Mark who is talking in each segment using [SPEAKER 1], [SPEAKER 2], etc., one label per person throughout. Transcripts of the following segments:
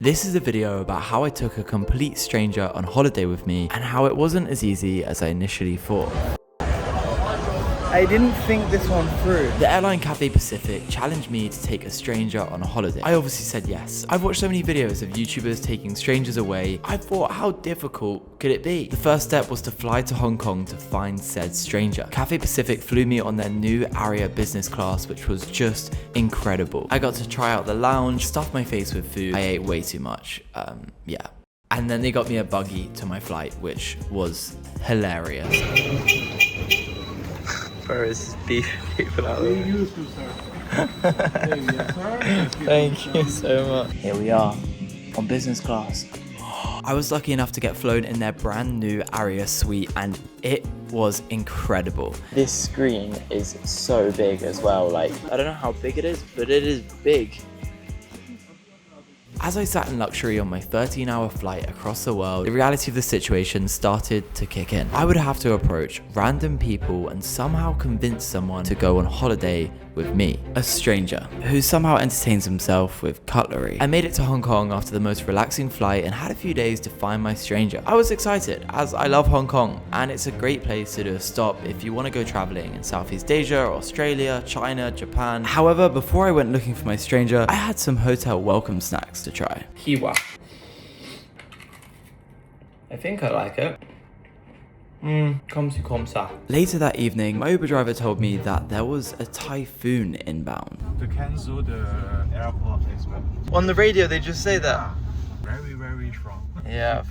[SPEAKER 1] This is a video about how I took a complete stranger on holiday with me and how it wasn't as easy as I initially thought.
[SPEAKER 2] I didn't think this one through.
[SPEAKER 1] The airline Cathay Pacific challenged me to take a stranger on a holiday. I obviously said yes. I've watched so many videos of YouTubers taking strangers away. I thought, how difficult could it be? The first step was to fly to Hong Kong to find said stranger. Cathay Pacific flew me on their new Aria business class, which was just incredible. I got to try out the lounge, stuff my face with food. I ate way too much. Yeah. And then they got me a buggy to my flight, which was hilarious. There's people out there. Thank you so much. Here we are on business class. I was lucky enough to get flown in their brand new Aria suite and it was incredible. This screen is so big as well. Like, I don't know how big it is, but it is big. As I sat in luxury on my 13-hour flight across the world, the reality of the situation started to kick in. I would have to approach random people and somehow convince someone to go on holiday with me, a stranger, who somehow entertains himself with cutlery. I made it to Hong Kong after the most relaxing flight and had a few days to find my stranger. I was excited as I love Hong Kong and it's a great place to do a stop if you want to go traveling in Southeast Asia, Australia, China, Japan. However, before I went looking for my stranger, I had some hotel welcome snacks to try. Kiwa. I think I like it. Comme ça. Later that evening, my Uber driver told me that there was a typhoon inbound.
[SPEAKER 3] To cancel the airport as well.
[SPEAKER 2] On the radio, they just say that.
[SPEAKER 3] Very, very strong.
[SPEAKER 2] Yeah.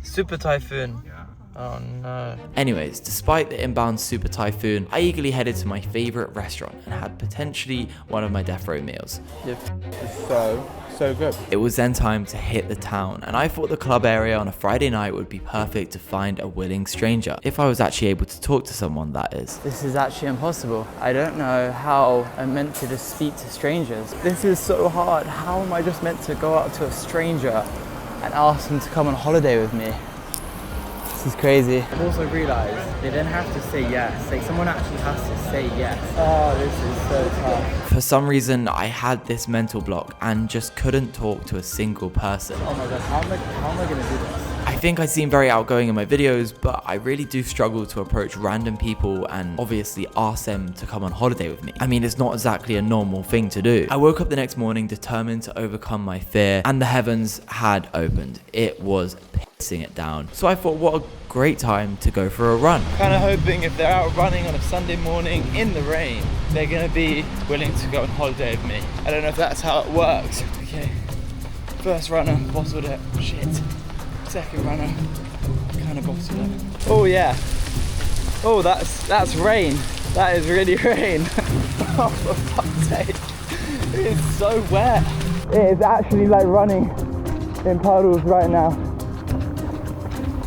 [SPEAKER 2] Super typhoon.
[SPEAKER 3] Yeah.
[SPEAKER 2] Oh no.
[SPEAKER 1] Anyways, despite the inbound super typhoon, I eagerly headed to my favorite restaurant and had potentially one of my death row meals.
[SPEAKER 2] It's so good.
[SPEAKER 1] It was then time to hit the town, and I thought the club area on a Friday night would be perfect to find a willing stranger, if I was actually able to talk to someone, that is.
[SPEAKER 2] This is actually impossible. I don't know how I'm meant to just speak to strangers. This is so hard. How am I just meant to go up to a stranger and ask them to come on holiday with me? This is crazy. I've also realised they didn't have to say yes. Like, someone actually has to say yes. Oh, this is so tough.
[SPEAKER 1] For some reason, I had this mental block and just couldn't talk to a single person.
[SPEAKER 2] Oh my god, how am I going to do this?
[SPEAKER 1] I think I seem very outgoing in my videos, but I really do struggle to approach random people and obviously ask them to come on holiday with me. I mean, it's not exactly a normal thing to do. I woke up the next morning determined to overcome my fear, and the heavens had opened. It was pissing it down. So I thought, what a great time to go for a run.
[SPEAKER 2] Kind of hoping if they're out running on a Sunday morning in the rain, they're going to be willing to go on holiday with me. I don't know if that's how it works. Okay, first runner, bottled it. Shit. Second runner, kind of bottled it. Oh yeah. Oh, that's rain. That is really rain. Oh, for fuck's sake. It is so wet. It is actually like running in puddles right now.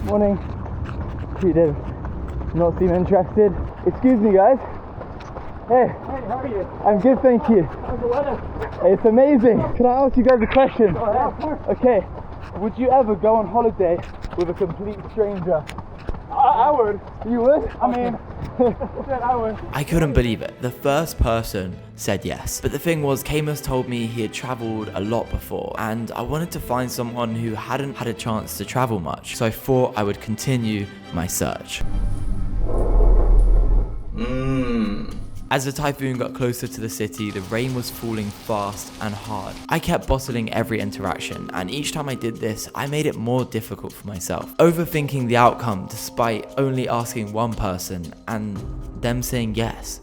[SPEAKER 2] Morning. He did not seem interested. Excuse me, guys. Hey.
[SPEAKER 4] Hey, how are you?
[SPEAKER 2] I'm good, thank you.
[SPEAKER 4] How's the weather?
[SPEAKER 2] It's amazing. Can I ask you guys a question?
[SPEAKER 4] Yeah, of course.
[SPEAKER 2] Okay. Would you ever go on holiday with a complete stranger?
[SPEAKER 4] I would.
[SPEAKER 2] You would?
[SPEAKER 4] I mean, I would.
[SPEAKER 1] I couldn't believe it. The first person said yes. But the thing was, Camus told me he had traveled a lot before, and I wanted to find someone who hadn't had a chance to travel much. So I thought I would continue my search. As the typhoon got closer to the city, the rain was falling fast and hard. I kept bottling every interaction, and each time I did this, I made it more difficult for myself, overthinking the outcome despite only asking one person and them saying yes.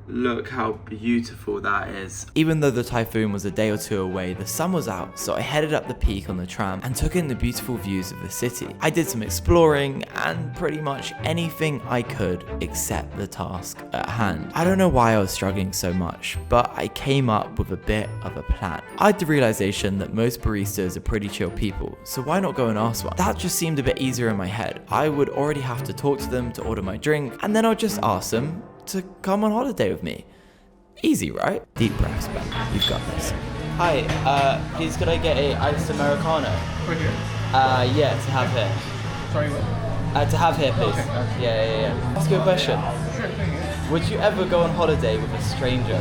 [SPEAKER 1] Look how beautiful that is. Even though the typhoon was a day or two away, the sun was out, so I headed up the peak on the tram and took in the beautiful views of the city. I did some exploring and pretty much anything I could except the task at hand. I don't know why I was struggling so much, but I came up with a bit of a plan. I had the realization that most baristas are pretty chill people, so why not go and ask one? That just seemed a bit easier in my head. I would already have to talk to them to order my drink, and then I'll just ask them to come on holiday with me. Easy, right? Deep breaths, Ben. You've got this. Hi, please could I get a iced Americano?
[SPEAKER 4] Right here.
[SPEAKER 1] Yeah, to have here.
[SPEAKER 4] Sorry, what?
[SPEAKER 1] To have here, please.
[SPEAKER 4] Okay.
[SPEAKER 1] Yeah. Ask you a question.
[SPEAKER 4] Sure thing.
[SPEAKER 1] Would you ever go on holiday with a stranger?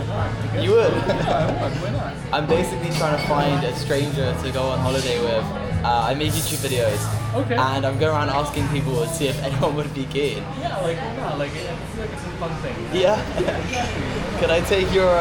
[SPEAKER 2] Why not?
[SPEAKER 1] You would?
[SPEAKER 2] Why not?
[SPEAKER 1] I'm basically trying to find a stranger to go on holiday with. I make YouTube videos.
[SPEAKER 2] Okay.
[SPEAKER 1] And I'm going around asking people to see if anyone would be keen.
[SPEAKER 2] Yeah, like why not? Like it's like it's a fun thing.
[SPEAKER 1] Yeah. Could I take your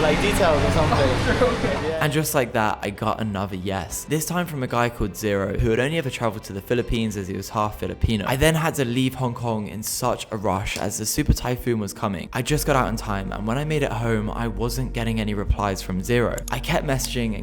[SPEAKER 1] like details or something?
[SPEAKER 2] Sure, okay.
[SPEAKER 1] And just like that, I got another yes. This time from a guy called Zero, who had only ever traveled to the Philippines as he was half Filipino. I then had to leave Hong Kong in such a rush as the super typhoon was coming. I just got out in time, and when I made it home, I wasn't getting any replies from Zero. I kept messaging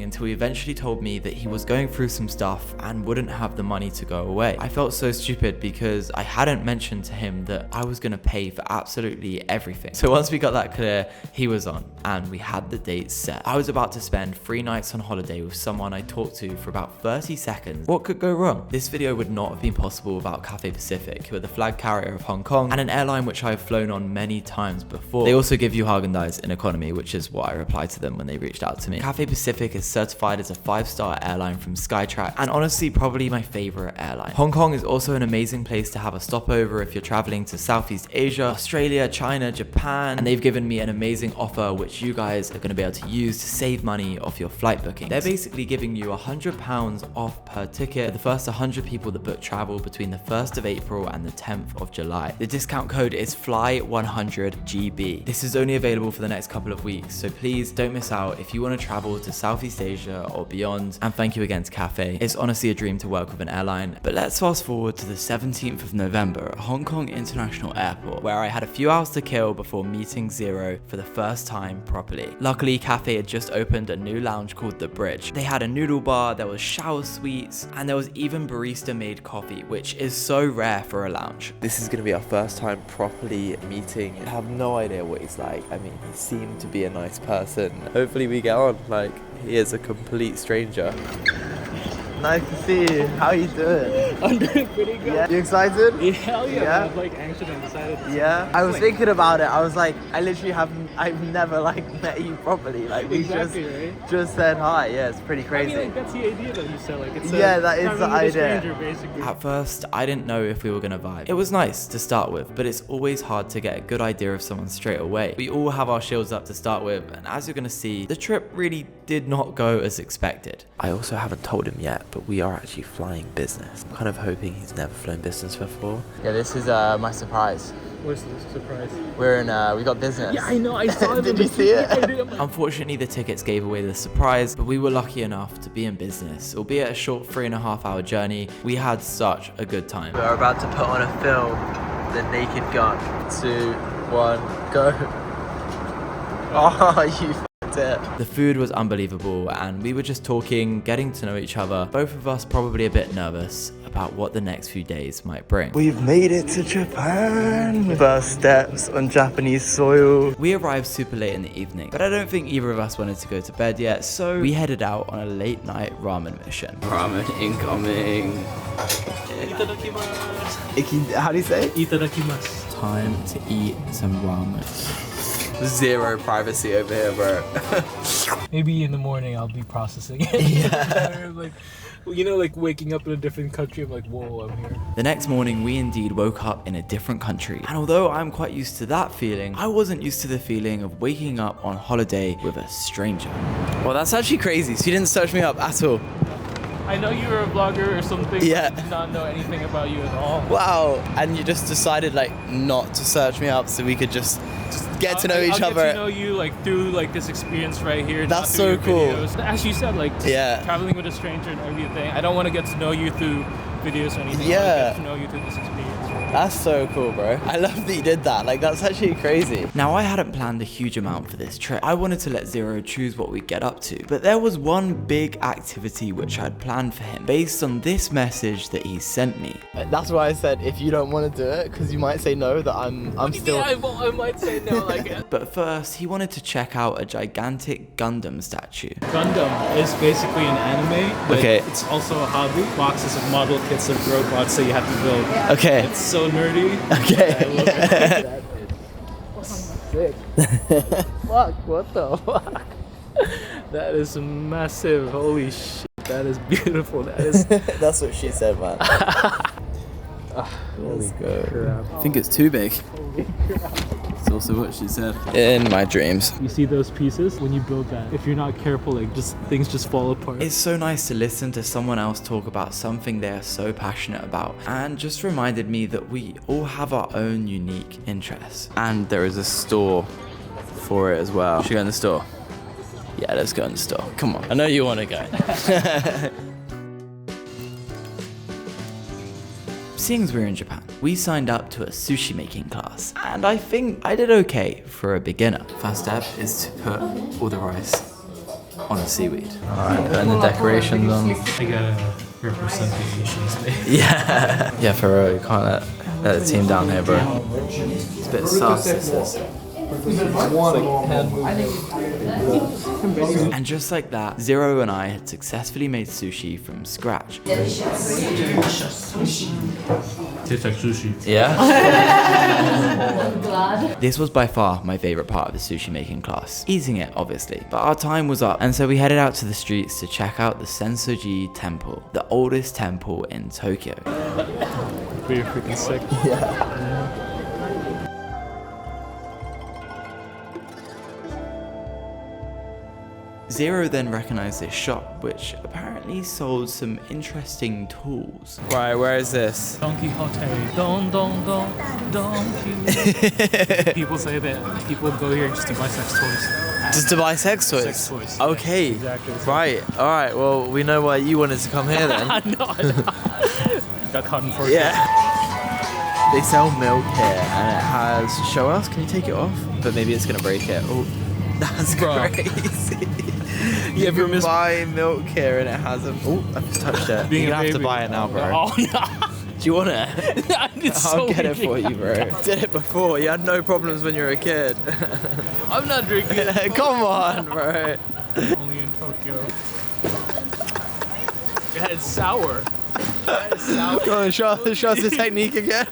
[SPEAKER 1] until he eventually told me that he was going through some stuff and wouldn't have the money to go away. I felt so stupid because I hadn't mentioned to him that I was gonna pay for absolutely everything. So once we got that clear, he was on, and we had the date set. I was about to spend 3 nights on holiday with someone I talked to for about 30 seconds. What could go wrong? This video would not have been possible without Cathay Pacific, who are the flag carrier of Hong Kong and an airline which I have flown on many times before. They also give you Häagen-Dazs in economy, which is what I replied to them when they reached out to me. Cathay Pacific is certified as a 5-star airline from Skytrax, and honestly probably my favorite airline. Hong Kong is also an amazing place to have a stopover if you're traveling to Southeast Asia, Australia, China, Japan, and they've given me an amazing offer which you guys are going to be able to use to save money off your flight booking. They're basically giving you £100 off per ticket for the first 100 people that book travel between the 1st of April and the 10th of July. The discount code is FLY100GB. This is only available for the next couple of weeks, so please don't miss out if you want to travel to Southeast Asia or beyond. And thank you again to Cathay. It's honestly a dream to work with an airline. But let's fast forward to the 17th of November at Hong Kong International Airport, where I had a few hours to kill before meeting Zero for the first time properly. Luckily, Cathay had just opened a new lounge called The Bridge. They had a noodle bar, there was shower suites, and there was even barista made coffee, which is so rare for a lounge.
[SPEAKER 5] This is going to be our first time properly meeting. I have no idea what he's like. I mean, he seemed to be a nice person. Hopefully we get on. Like, he is a complete stranger. Nice to see you. How are you doing?
[SPEAKER 4] I'm doing pretty good.
[SPEAKER 5] Yeah. You excited?
[SPEAKER 4] Yeah, hell yeah.
[SPEAKER 5] Yeah.
[SPEAKER 4] I'm like anxious and excited.
[SPEAKER 5] Yeah. I was thinking about it. I was like, I've never like met you properly. Like we
[SPEAKER 4] Exactly, right?
[SPEAKER 5] just said hi. Yeah, it's pretty
[SPEAKER 4] I
[SPEAKER 5] crazy.
[SPEAKER 4] mean, like, that's the idea that you said. Like, it's
[SPEAKER 5] Yeah, that is
[SPEAKER 4] traveling
[SPEAKER 5] the
[SPEAKER 4] with a
[SPEAKER 5] idea.
[SPEAKER 4] stranger, basically.
[SPEAKER 1] At first, I didn't know if we were gonna vibe. It was nice to start with, but it's always hard to get a good idea of someone straight away. We all have our shields up to start with, and as you're gonna see, the trip really did not go as expected.
[SPEAKER 5] I also haven't told him yet, but we are actually flying business. I'm kind of hoping he's never flown business before.
[SPEAKER 1] Yeah, this is my surprise.
[SPEAKER 4] What's the surprise?
[SPEAKER 1] We're in, we got business.
[SPEAKER 4] Yeah, I know. I saw it.
[SPEAKER 5] Did you see it?
[SPEAKER 4] I did. I'm like,
[SPEAKER 1] Unfortunately, the tickets gave away the surprise, but we were lucky enough to be in business. Albeit a short 3.5-hour journey, we had such a good time.
[SPEAKER 5] We're about to put on a film, The Naked Gun. 2, 1, go. Oh, you f***ed it.
[SPEAKER 1] The food was unbelievable, and we were just talking, getting to know each other. Both of us probably a bit nervous about what the next few days might bring.
[SPEAKER 5] We've made it to Japan. First steps on Japanese soil.
[SPEAKER 1] We arrived super late in the evening, but I don't think either of us wanted to go to bed yet, so we headed out on a late night ramen mission.
[SPEAKER 5] Ramen incoming. How do you say?
[SPEAKER 4] itadakimasu.
[SPEAKER 1] Time to eat some ramen.
[SPEAKER 5] Zero privacy over here, bro.
[SPEAKER 4] Maybe in the morning I'll be processing it. Yeah. Like, you know, like waking up in a different country. I'm like, whoa, I'm here.
[SPEAKER 1] The next morning, we indeed woke up in a different country. And although I'm quite used to that feeling, I wasn't used to the feeling of waking up on holiday with a stranger.
[SPEAKER 5] Well, that's actually crazy. So you didn't search me up at all.
[SPEAKER 4] I know you were a vlogger or something.
[SPEAKER 5] Yeah.
[SPEAKER 4] But I did not know anything about you at all.
[SPEAKER 5] Wow. And you just decided like not to search me up so we could just get to know each
[SPEAKER 4] I'll
[SPEAKER 5] other.
[SPEAKER 4] Get to know you like through like this experience right here.
[SPEAKER 5] That's
[SPEAKER 4] not through
[SPEAKER 5] so cool.
[SPEAKER 4] your videos. As you said, like just
[SPEAKER 5] Yeah.
[SPEAKER 4] traveling with a stranger and everything. I don't want to get to know you through videos or anything. I
[SPEAKER 5] Yeah.
[SPEAKER 4] want to get to know you through this experience. Right?
[SPEAKER 5] That's so cool, bro. I love that you did that. Like, that's actually crazy.
[SPEAKER 1] Now, I hadn't planned a huge amount for this trip. I wanted to let Zero choose what we'd get up to, but there was one big activity which I'd planned for him based on this message that he sent me.
[SPEAKER 5] That's why I said if you don't want to do it, because you might say no, that I'm still.
[SPEAKER 4] Yeah, I might say no. Like
[SPEAKER 1] But first, he wanted to check out a gigantic Gundam statue.
[SPEAKER 4] Gundam is basically an anime, but
[SPEAKER 5] Okay.
[SPEAKER 4] it's also a hobby. Boxes of model kits of robots that you have to build.
[SPEAKER 5] Okay.
[SPEAKER 4] It's so nerdy.
[SPEAKER 5] Okay.
[SPEAKER 4] I love it. Sick.
[SPEAKER 5] Fuck, what the fuck?
[SPEAKER 4] That is massive. Holy shit. That is beautiful. That is.
[SPEAKER 5] That's what she said, man. Let's go.
[SPEAKER 1] I think it's too big.
[SPEAKER 2] That's also what she said. In my dreams.
[SPEAKER 4] You see those pieces? When you build that, if you're not careful, like just things just fall apart.
[SPEAKER 1] It's so nice to listen to someone else talk about something they are so passionate about, and just reminded me that we all have our own unique interests.
[SPEAKER 2] And there is a store for it as well. Should we go in the store? Yeah, let's go in the store. Come on. I know you want to go.
[SPEAKER 1] Seeing as we're in Japan, we signed up to a sushi making class, and I think I did okay for a beginner. First step is to put all the rice on the seaweed.
[SPEAKER 2] Alright, putting the decorations on.
[SPEAKER 4] I gotta represent the Asians, baby.
[SPEAKER 2] Yeah. Yeah, for real. You can't let the team down here, bro. It's a bit sus, this is.
[SPEAKER 1] And just like that, Zero and I had successfully made sushi from scratch.
[SPEAKER 4] Tastes like sushi.
[SPEAKER 2] Yeah?
[SPEAKER 1] This was by far my favorite part of the sushi making class. Eating it, obviously. But our time was up, and so we headed out to the streets to check out the Sensoji Temple, the oldest temple in Tokyo.
[SPEAKER 4] Pretty freaking sick.
[SPEAKER 1] Zero then recognized this shop, which apparently sold some interesting tools.
[SPEAKER 2] Right, where is this?
[SPEAKER 4] Don Quixote. Don Quixote. People say that people go here just to buy sex toys.
[SPEAKER 2] Just to buy sex toys?
[SPEAKER 4] Sex toys.
[SPEAKER 2] Okay.
[SPEAKER 4] Exactly.
[SPEAKER 2] Right, alright, well, we know why you wanted to come here then.
[SPEAKER 4] I know. Got caught in for
[SPEAKER 2] Yeah. They sell milk here, and it has. Show us. Can you take it off? But maybe it's gonna break it. Oh, that's
[SPEAKER 4] Bro.
[SPEAKER 2] crazy.
[SPEAKER 4] You ever miss
[SPEAKER 2] buy milk here, and it has a. Oh, I just touched it.
[SPEAKER 4] being
[SPEAKER 2] You're
[SPEAKER 4] a
[SPEAKER 2] gonna have to
[SPEAKER 4] baby?
[SPEAKER 2] buy it now, bro.
[SPEAKER 4] Oh no.
[SPEAKER 2] Do you want it?
[SPEAKER 4] It's
[SPEAKER 2] I'll
[SPEAKER 4] so
[SPEAKER 2] get it for
[SPEAKER 4] ridiculous.
[SPEAKER 2] you, bro. Did it before. You had no problems when you were a kid.
[SPEAKER 4] I'm not drinking it.
[SPEAKER 2] Come on, bro.
[SPEAKER 4] Only in Tokyo. Yeah, it's sour.
[SPEAKER 2] Go on, show us the technique again.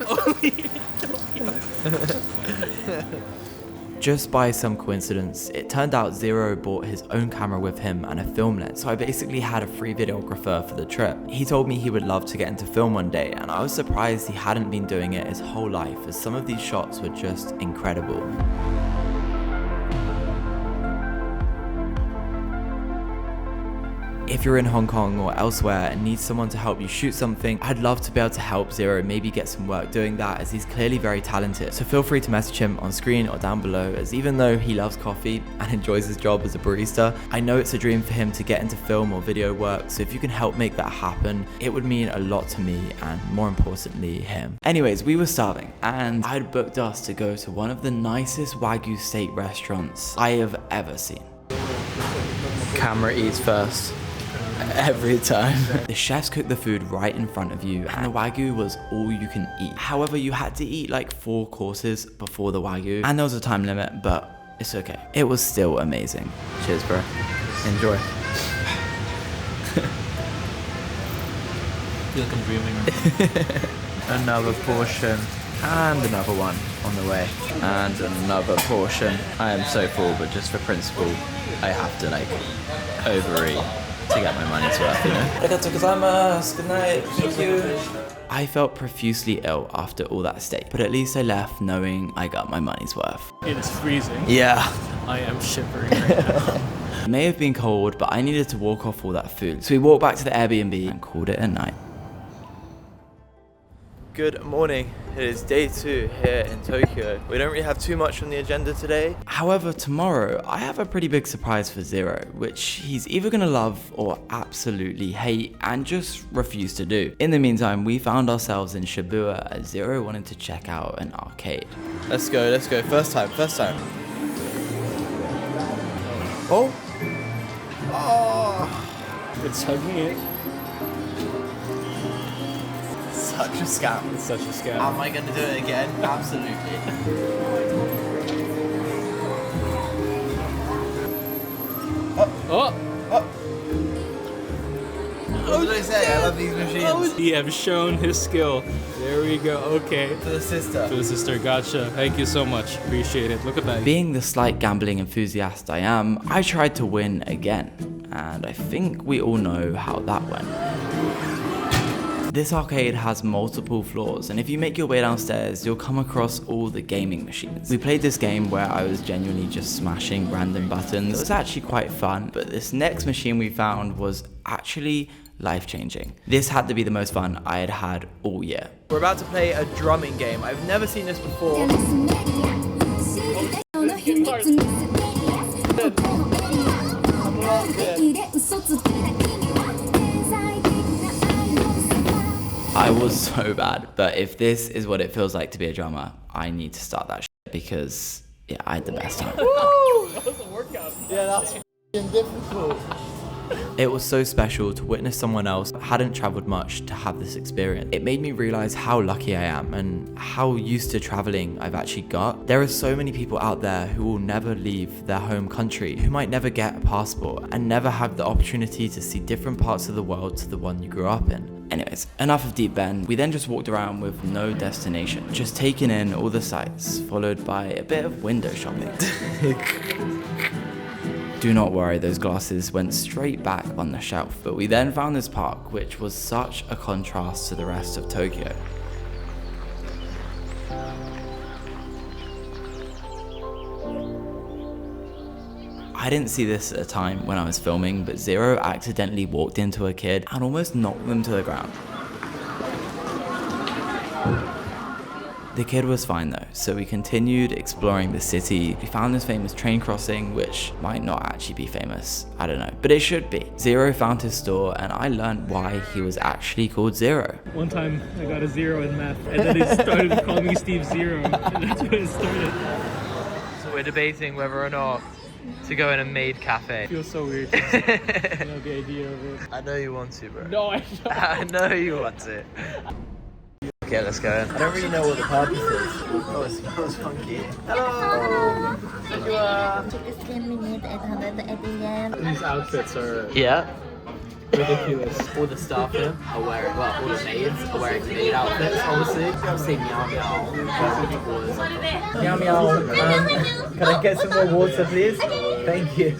[SPEAKER 1] Just by some coincidence, it turned out Zero brought his own camera with him and a film lens, so I basically had a free videographer for the trip. He told me he would love to get into film one day, and I was surprised he hadn't been doing it his whole life, as some of these shots were just incredible. If you're in Hong Kong or elsewhere and need someone to help you shoot something, I'd love to be able to help Zero maybe get some work doing that, as he's clearly very talented. So feel free to message him on screen or down below, as even though he loves coffee and enjoys his job as a barista, I know it's a dream for him to get into film or video work, so if you can help make that happen, it would mean a lot to me and more importantly, him. Anyways, we were starving and I'd booked us to go to one of the nicest Wagyu steak restaurants I have ever seen.
[SPEAKER 2] Camera eats first. Every time.
[SPEAKER 1] The chefs cooked the food right in front of you, and the Wagyu was all you can eat. However, you had to eat like 4 courses before the Wagyu, and there was a time limit, but it's okay. It was still amazing.
[SPEAKER 2] Cheers, bro. Enjoy.
[SPEAKER 4] feel like I'm dreaming.
[SPEAKER 2] Another portion. And another one on the way. And another portion. I am so full, but just for principle, I have to like overeat to get my money's worth, you know?
[SPEAKER 1] Arigatou gozaimasu. Good night. Thank you. I felt profusely ill after all that steak, but at least I left knowing I got my money's worth.
[SPEAKER 4] It is freezing.
[SPEAKER 2] Yeah.
[SPEAKER 4] I am shivering right now.
[SPEAKER 1] It may have been cold, but I needed to walk off all that food. So we walked back to the Airbnb and called it a night.
[SPEAKER 2] Good morning. It is day 2 here in Tokyo. We don't really have too much on the agenda today.
[SPEAKER 1] However, tomorrow I have a pretty big surprise for Zero, which he's either gonna love or absolutely hate and just refuse to do. In the meantime, we found ourselves in Shibuya as Zero wanted to check out an arcade.
[SPEAKER 2] Let's go. First time. Oh. Oh.
[SPEAKER 4] It's hugging it.
[SPEAKER 2] Such a scam.
[SPEAKER 4] It's such a scam.
[SPEAKER 2] Am I going to do it again? Absolutely.
[SPEAKER 4] Oh!
[SPEAKER 2] What did I say? I love these machines.
[SPEAKER 4] He have shown his skill. There we go. Okay.
[SPEAKER 2] For the sister.
[SPEAKER 4] To the sister, gotcha. Thank you so much. Appreciate it. Look at that.
[SPEAKER 1] Being the slight gambling enthusiast I am, I tried to win again. And I think we all know how that went. This arcade has multiple floors, and if you make your way downstairs, you'll come across all the gaming machines. We played this game where I was genuinely just smashing random buttons. It was actually quite fun, but this next machine we found was actually life-changing. This had to be the most fun I had had all year.
[SPEAKER 5] We're about to play a drumming game. I've never seen this before.
[SPEAKER 1] I was so bad, but if this is what it feels like to be a drummer, I need to start that shit because yeah, I had the best time.
[SPEAKER 4] That was a workout.
[SPEAKER 5] Yeah, that's difficult.
[SPEAKER 1] It was so special to witness someone else that hadn't traveled much to have this experience. It made me realize how lucky I am and how used to traveling I've actually got. There are so many people out there who will never leave their home country, who might never get a passport and never have the opportunity to see different parts of the world to the one you grew up in. Anyways, enough of Deep Bend. We then just walked around with no destination, just taking in all the sights, followed by a bit of window shopping. Do not worry, those glasses went straight back on the shelf. But we then found this park, which was such a contrast to the rest of Tokyo. I didn't see this at the time when I was filming, but Zero accidentally walked into a kid and almost knocked them to the ground. The kid was fine though, so we continued exploring the city. We found this famous train crossing, which might not actually be famous, I don't know, but it should be. Zero found his store and I learned why he was actually called Zero.
[SPEAKER 4] One time I got a 0 in math, and then they started calling me Steve Zero, and that's when it started.
[SPEAKER 2] So we're debating whether or not to go in a maid cafe.
[SPEAKER 4] It feels so weird. You know, the idea of it.
[SPEAKER 2] I know you want to, bro.
[SPEAKER 4] No, I don't.
[SPEAKER 2] I know you want to. Okay, let's go in.
[SPEAKER 5] I don't really know what the purpose is. Oh, it smells funky. Hello!
[SPEAKER 6] It's 10 minutes, 880 yen.
[SPEAKER 4] These outfits are
[SPEAKER 2] Yeah.
[SPEAKER 4] ridiculous.
[SPEAKER 5] All the staff here are wearing, well, all the maids are wearing maid outfits, obviously. I'm saying meow meow. Meow meow. Can I get some more water, please? Thank you.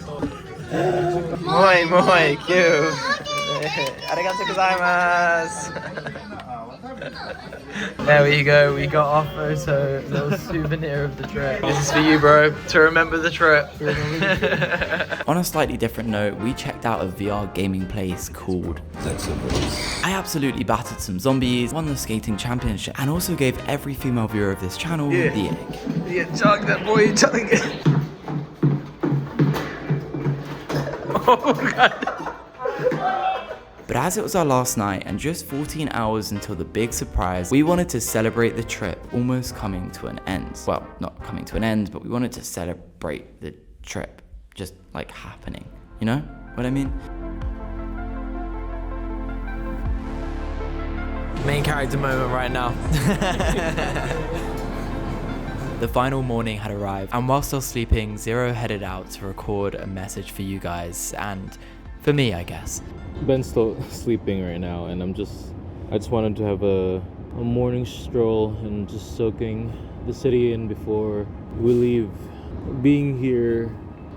[SPEAKER 2] Moi, moi, cute. Arigatou gozaimasu. There we go, we got our photo, little souvenir of the trip. This is for you, bro, to remember the trip.
[SPEAKER 1] On a slightly different note, we checked out a VR gaming place called I absolutely battered some zombies, won the skating championship, and also gave every female viewer of this channel the egg.
[SPEAKER 2] Yeah, chug that boy, chug it. Oh god.
[SPEAKER 1] But as it was our last night and just 14 hours until the big surprise, we wanted to celebrate the trip almost coming to an end. Well, not coming to an end, but we wanted to celebrate the trip just like happening. You know what I mean?
[SPEAKER 5] Main character moment right now.
[SPEAKER 1] The final morning had arrived, and while still sleeping, Zero headed out to record a message for you guys, and for me, I guess.
[SPEAKER 4] Ben's still sleeping right now, and I just wanted to have a morning stroll and just soaking the city in before we leave. Being here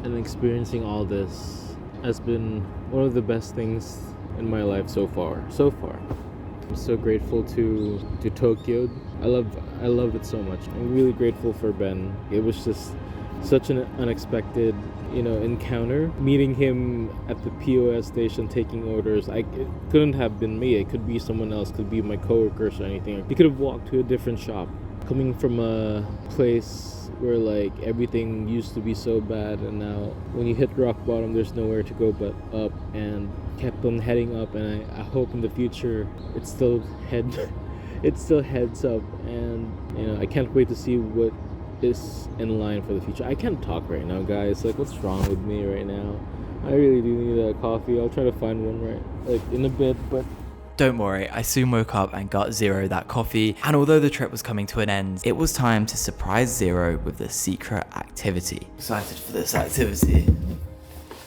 [SPEAKER 4] and experiencing all this has been one of the best things in my life so far. I'm so grateful to Tokyo. I love it so much. I'm really grateful for Ben. It was just such an unexpected, encounter. Meeting him at the POS station taking orders. It couldn't have been me. It could be someone else. Could be my coworkers or anything. He could have walked to a different shop. Coming from a place where everything used to be so bad, and now when you hit rock bottom, there's nowhere to go but up, and kept on heading up, and I hope in the future it still heads up, and I can't wait to see what is in line for the future. I can't talk right now, guys. What's wrong with me right now? I really do need a coffee. I'll try to find one in a bit, but
[SPEAKER 1] Don't worry, I soon woke up and got Zero that coffee, and although the trip was coming to an end, it was time to surprise Zero with the secret activity.
[SPEAKER 5] Excited for this activity.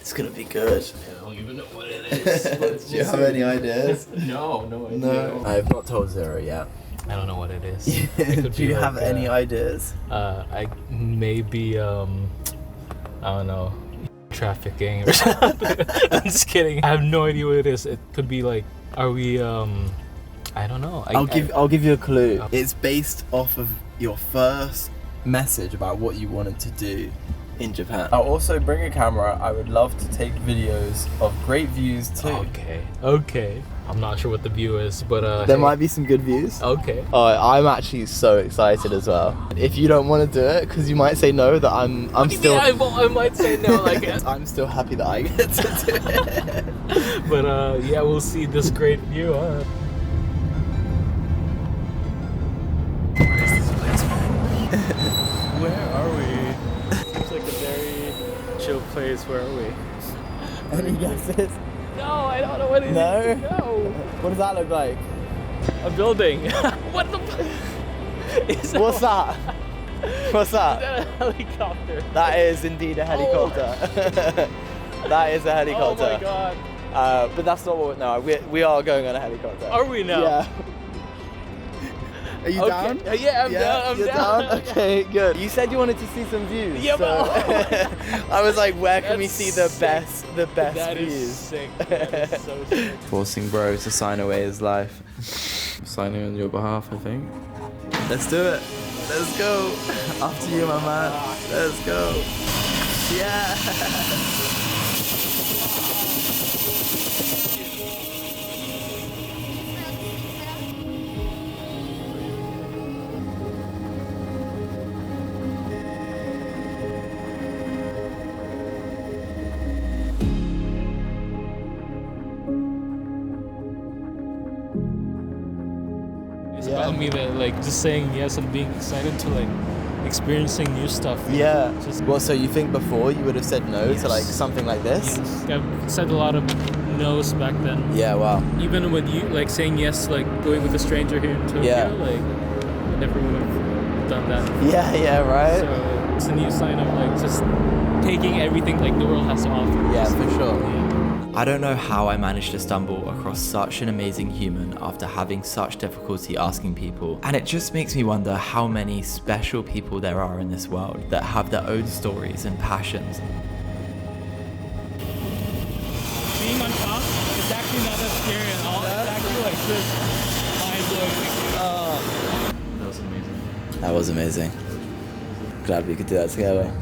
[SPEAKER 5] It's gonna be good.
[SPEAKER 4] I don't even know what it is.
[SPEAKER 5] Do you have any ideas?
[SPEAKER 4] No idea.
[SPEAKER 5] No. I've not told Zero yet.
[SPEAKER 4] I don't know what it is.
[SPEAKER 5] Do you have any ideas?
[SPEAKER 4] I maybe I don't know, trafficking or something. I'm just kidding. I have no idea what it is. It could be are we I I don't know.
[SPEAKER 5] I'll give you a clue. It's based off of your first message about what you wanted to do in Japan. I'll also bring a camera. I would love to take videos of great views too.
[SPEAKER 4] Okay. I'm not sure what the view is, but
[SPEAKER 5] There might be some good views.
[SPEAKER 4] Okay.
[SPEAKER 5] Oh, I'm actually so excited as well. If you don't want to do it, because you might say no, that I'm still.
[SPEAKER 4] Yeah, I might say no. Like,
[SPEAKER 5] I'm still happy that I get to do it.
[SPEAKER 4] but yeah, we'll see this great view. Where are we? Seems like a very chill place. Where are we?
[SPEAKER 5] Any guesses?
[SPEAKER 4] No, I don't know what it is.
[SPEAKER 5] No?
[SPEAKER 4] No.
[SPEAKER 5] What does that look like?
[SPEAKER 4] A building. What the? Is that,
[SPEAKER 5] What's that? What's
[SPEAKER 4] Is
[SPEAKER 5] that?
[SPEAKER 4] that a helicopter?
[SPEAKER 5] That is indeed a helicopter. That is a helicopter.
[SPEAKER 4] Oh my god.
[SPEAKER 5] But that's not what. No, we are going on a helicopter.
[SPEAKER 4] Are we now?
[SPEAKER 5] Yeah. Are you down?
[SPEAKER 4] Yeah, I'm down. I'm
[SPEAKER 5] you're
[SPEAKER 4] down.
[SPEAKER 5] Okay, good. You said you wanted to see some views.
[SPEAKER 4] Yeah,
[SPEAKER 5] so I was like, where can we
[SPEAKER 4] That's
[SPEAKER 5] see the
[SPEAKER 4] sick.
[SPEAKER 5] best
[SPEAKER 4] That
[SPEAKER 5] views?
[SPEAKER 4] is sick. That is so sick.
[SPEAKER 5] Forcing bro to sign away his life.
[SPEAKER 4] Signing on your behalf, I think.
[SPEAKER 5] Let's do it. Let's go. After you, my man. Let's go. Yeah.
[SPEAKER 4] It's about me that like just saying yes and being excited to like experiencing new stuff.
[SPEAKER 5] Yeah.
[SPEAKER 4] Just
[SPEAKER 5] Well, so you think before you would have said no to like
[SPEAKER 4] Yes.
[SPEAKER 5] something like this?
[SPEAKER 4] yes. I've said a lot of no's back then.
[SPEAKER 5] Yeah. Wow.
[SPEAKER 4] Even with you like saying yes, like going with a stranger here in Tokyo,
[SPEAKER 5] Yeah.
[SPEAKER 4] like I never would have done that.
[SPEAKER 5] Yeah. Yeah. Right.
[SPEAKER 4] So it's a new sign of like just taking everything like the world has to offer.
[SPEAKER 5] Yeah,
[SPEAKER 4] Just-
[SPEAKER 5] for sure.
[SPEAKER 4] yeah.
[SPEAKER 1] I don't know how I managed to stumble across such an amazing human after having such difficulty asking people. And it just makes me wonder how many special people there are in this world that have their own stories and passions.
[SPEAKER 4] Being on top is actually not that scary at all. It's actually like just mind-blowing. That was amazing.
[SPEAKER 5] That was amazing. Glad we could do that together.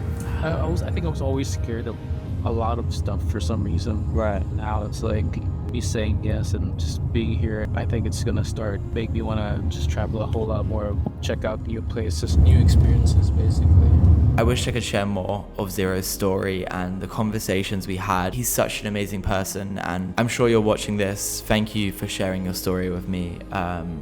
[SPEAKER 7] I think I was always scared of a lot of stuff for some reason.
[SPEAKER 5] Right.
[SPEAKER 7] Now it's like me saying yes and just being here. I think it's gonna make me want to just travel a whole lot more, check out new places, new experiences, basically.
[SPEAKER 1] I wish I could share more of Zero's story and the conversations we had. He's such an amazing person, and I'm sure you're watching this. Thank you for sharing your story with me.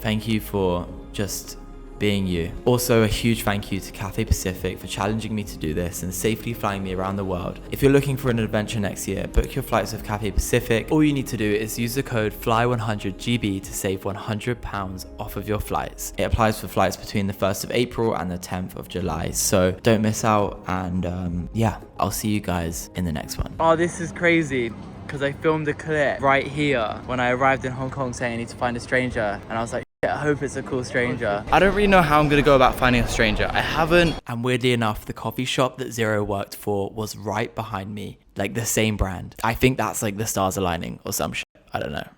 [SPEAKER 1] Thank you for just being you. Also, a huge thank you to Cathay Pacific for challenging me to do this and safely flying me around the world. If you're looking for an adventure next year, book your flights with Cathay Pacific. All you need to do is use the code FLY100GB to save £100 off of your flights. It applies for flights between the 1st of April and the 10th of July, so don't miss out. And yeah, I'll see you guys in the next one.
[SPEAKER 2] Oh, this is crazy. Because I filmed a clip right here when I arrived in Hong Kong saying I need to find a stranger. And I was like, I hope it's a cool stranger. I don't really know how I'm gonna go about finding a stranger. I haven't.
[SPEAKER 1] And weirdly enough, the coffee shop that Zero worked for was right behind me, like the same brand. I think that's like the stars aligning or some shit. I don't know.